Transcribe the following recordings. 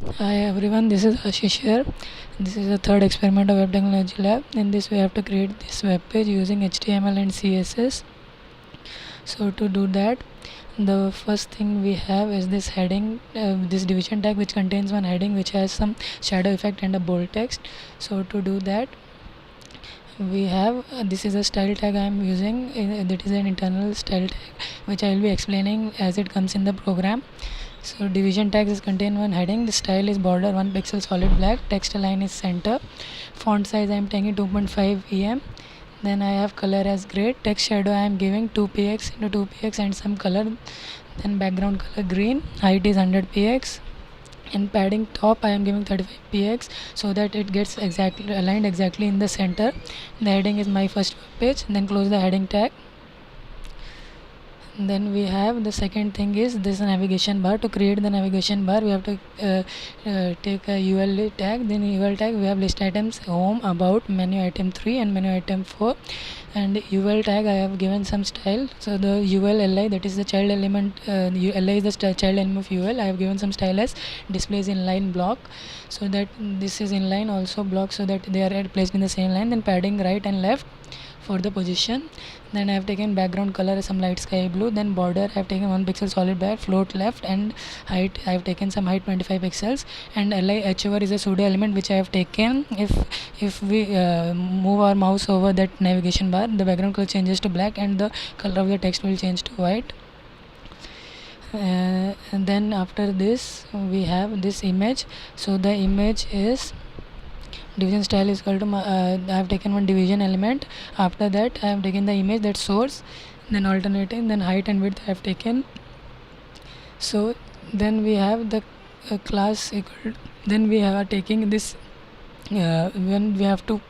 Hi everyone, this is Ashish here. This is the third experiment of Web Technology Lab. In this, we have to create this web page using HTML and CSS. So to do that, the first thing we have is this heading, this division tag, which contains one heading which has some shadow effect and a bold text. So to do that, we have this is a style tag I am using. That is an internal style tag which I will be explaining as it comes in the program. So division tags is contain one heading. The style is border 1 pixel solid black. Text align is center. Font size I am taking 2.5 em. Then I have color as gray. Text shadow I am giving 2px into 2px and some color. Then background color green. Height is 100px. And padding top I am giving 35px so that it gets exactly aligned exactly in the center. The heading is my first page. Then close the heading tag. Then we have the second thing is this navigation bar. To create the navigation bar, we have to take a UL tag. Then UL tag we have list items, home, about, menu item 3 and menu item 4. And UL tag I have given some style. So the UL li, that is the child element, li is the child element of UL. I have given some style as displays inline block, so that this is inline also block, so that they are placed in the same line. Then padding right and left for the position. Then I have taken background color some light sky blue. Then border I have taken 1 pixel solid black, float left, and height I have taken some height 25 pixels. And li hover is a pseudo element which I have taken. If we move our mouse over that navigation bar, the background color changes to black and the color of the text will change to white. And then after this we have this image. So the image is division style is equal to I have taken one division element. After that I have taken the image, that source, then alternating, then height and width I have taken. So then we have the class equal, then we are taking this when we have to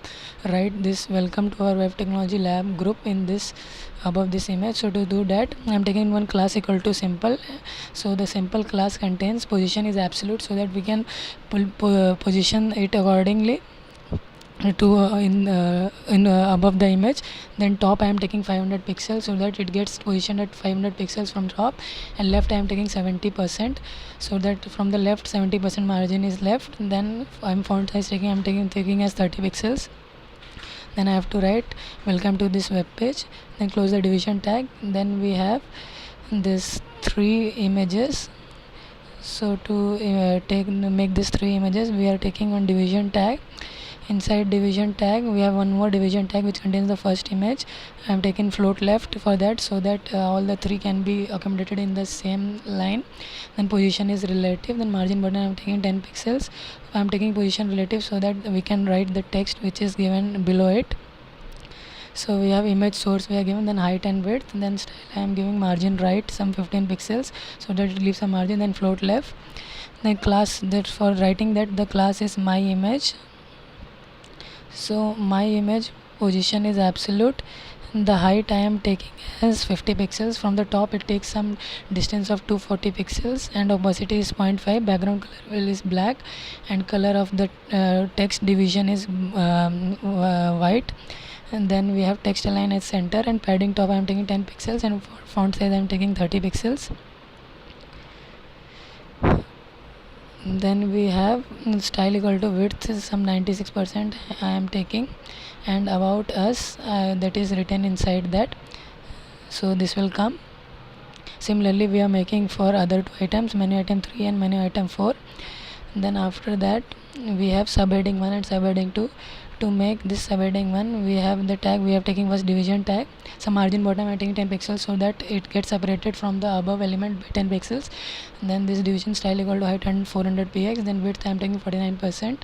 write this welcome to our web technology lab group in this above this image. So to do that I am taking one class equal to simple. So the simple class contains position is absolute, so that we can position it accordingly to in above the image. Then top I am taking 500 pixels, so that it gets positioned at 500 pixels from top. And left I am taking 70%, so that from the left 70% margin is left. Then I'm font size taking as 30 pixels. Then I have to write welcome to this web page. Then close the division tag. Then we have this 3 images. So to make this 3 images, we are taking one division tag. Inside division tag we have one more division tag which contains the first image. I have taken float left for that, so that all the 3 can be accommodated in the same line. Then position is relative. Then margin button I am taking 10 pixels. I am taking position relative so that we can write the text which is given below it. So we have image source we are given, then height and width. Then style I am giving margin right some 15 pixels, so that it leaves a margin. Then float left. Then class, that for writing that the class is my image. So my image position is absolute. The height I am taking as 50 pixels. From the top it takes some distance of 240 pixels, and opacity is 0.5. Background color is black, and color of the text division is white. And then we have text align as center, and padding top I am taking 10 pixels, and font size I am taking 30 pixels. Then we have style equal to width is some 96% I am taking, and about us that is written inside that. So this will come. Similarly we are making for other 2 items, menu item 3 and menu item 4. Then after that we have subheading 1 and subheading 2. To make this subheading 1, we have the tag we have taking first division tag. Some margin bottom I am taking 10 pixels, so that it gets separated from the above element by 10 pixels. And then this division style equal to height and 400 px. Then width I am taking 49%.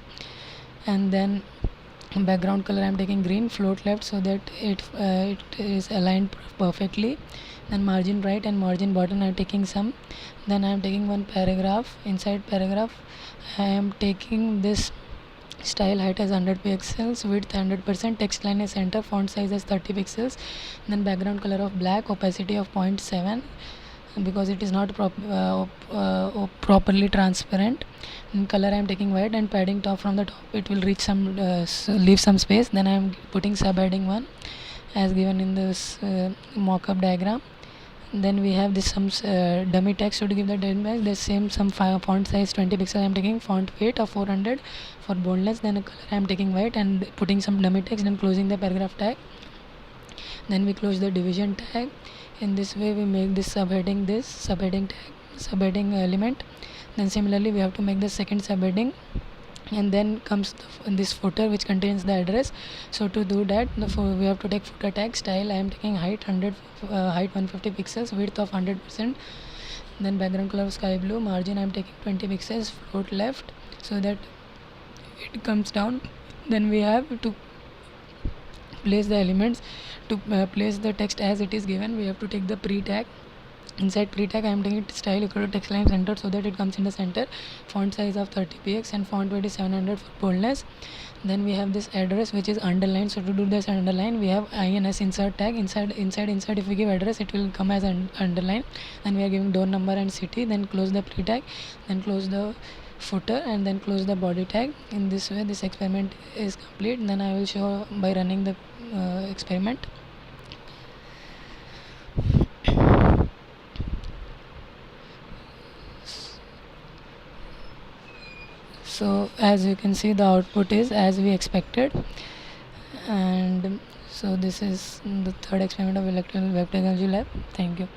And then background color I am taking green, float left, so that it is aligned perfectly. Then margin right and margin bottom I am taking some. Then I am taking one paragraph. Inside paragraph I am taking this style height as 100 pixels, width 100%, text line is center, font size as 30 pixels. Then background color of black, opacity of 0.7 because it is not properly transparent. In color I am taking white, and padding top from the top it will reach some leave some space. Then I am putting subheading 1 as given in this mock-up diagram. Then we have this some dummy text to give the dummy. The same some font size 20 pixels. I am taking font weight of 400 for boldness. Then a color I am taking white and putting some dummy text. Then closing the paragraph tag. Then we close the division tag. In this way we make this subheading element. Then similarly we have to make the second subheading, and then comes this footer which contains the address. So to do that, we have to take footer tag. Style I am taking height 150 pixels, width of 100%. Then background color sky blue. Margin I am taking 20 pixels, float left so that it comes down. Then we have to place the elements. To place the text as it is given, we have to take the pre tag. Inside pre tag I am taking style equal to text line center so that it comes in the center. Font size of 30px and font weight is 700 for boldness. Then we have this address which is underlined. So to do this underline, we have ins insert tag. Inside if we give address, it will come as an underline. And we are giving door number and city. Then close the pre tag, then close the footer, and then close the body tag. In this way this experiment is complete. Then I will show by running the experiment. So as you can see, the output is as we expected. And so this is the third experiment of electrical web technology lab. Thank you.